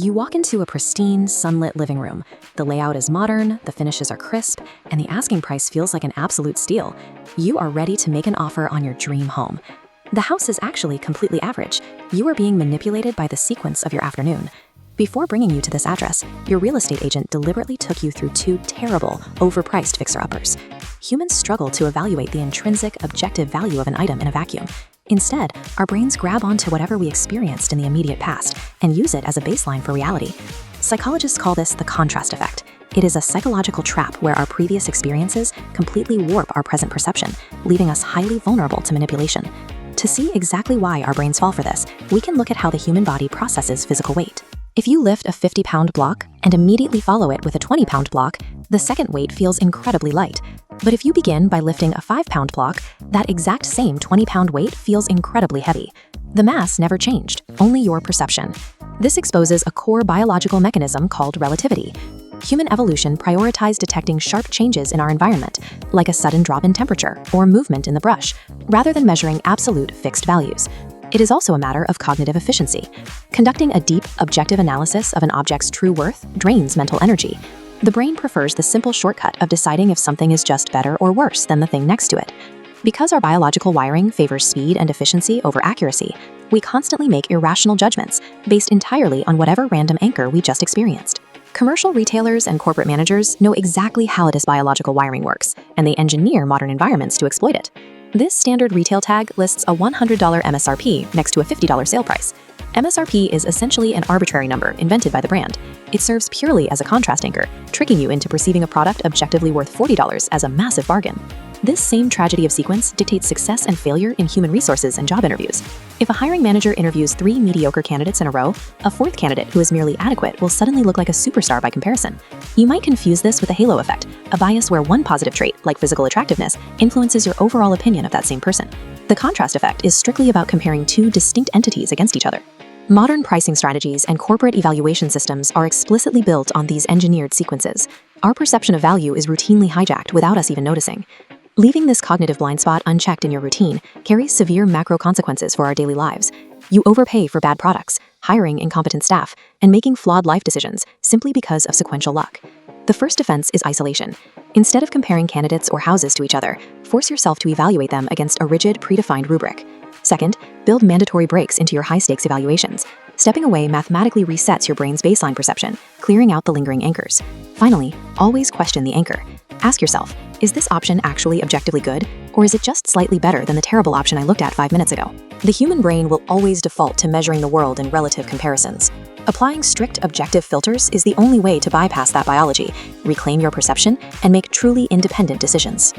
You walk into a pristine, sunlit living room. The layout is modern, the finishes are crisp, and the asking price feels like an absolute steal. You are ready to make an offer on your dream home. The house is actually completely average. You are being manipulated by the sequence of your afternoon. Before bringing you to this address, your real estate agent deliberately took you through two terrible, overpriced fixer-uppers. Humans struggle to evaluate the intrinsic, objective value of an item in a vacuum. Instead, our brains grab onto whatever we experienced in the immediate past and use it as a baseline for reality. Psychologists call this the contrast effect. It is a psychological trap where our previous experiences completely warp our present perception, leaving us highly vulnerable to manipulation. To see exactly why our brains fall for this, we can look at how the human body processes physical weight. If you lift a 50-pound block and immediately follow it with a 20-pound block, the second weight feels incredibly light. But if you begin by lifting a 5-pound block, that exact same 20-pound weight feels incredibly heavy. The mass never changed, only your perception. This exposes a core biological mechanism called relativity. Human evolution prioritized detecting sharp changes in our environment, like a sudden drop in temperature or movement in the brush, rather than measuring absolute fixed values. It is also a matter of cognitive efficiency. Conducting a deep, objective analysis of an object's true worth drains mental energy. The brain prefers the simple shortcut of deciding if something is just better or worse than the thing next to it. Because our biological wiring favors speed and efficiency over accuracy, we constantly make irrational judgments based entirely on whatever random anchor we just experienced. Commercial retailers and corporate managers know exactly how this biological wiring works, and they engineer modern environments to exploit it. This standard retail tag lists a $100 MSRP next to a $50 sale price. MSRP is essentially an arbitrary number invented by the brand. It serves purely as a contrast anchor, tricking you into perceiving a product objectively worth $40 as a massive bargain. This same tragedy of sequence dictates success and failure in human resources and job interviews. If a hiring manager interviews 3 mediocre candidates in a row, a fourth candidate who is merely adequate will suddenly look like a superstar by comparison. You might confuse this with a halo effect, a bias where one positive trait, like physical attractiveness, influences your overall opinion of that same person. The contrast effect is strictly about comparing two distinct entities against each other. Modern pricing strategies and corporate evaluation systems are explicitly built on these engineered sequences. Our perception of value is routinely hijacked without us even noticing. Leaving this cognitive blind spot unchecked in your routine carries severe macro consequences for our daily lives. You overpay for bad products, hiring incompetent staff, and making flawed life decisions simply because of sequential luck. The first defense is isolation. Instead of comparing candidates or houses to each other, force yourself to evaluate them against a rigid, predefined rubric. Second, build mandatory breaks into your high-stakes evaluations. Stepping away mathematically resets your brain's baseline perception, clearing out the lingering anchors. Finally, always question the anchor. Ask yourself, is this option actually objectively good, or is it just slightly better than the terrible option I looked at 5 minutes ago? The human brain will always default to measuring the world in relative comparisons. Applying strict objective filters is the only way to bypass that biology, reclaim your perception, and make truly independent decisions.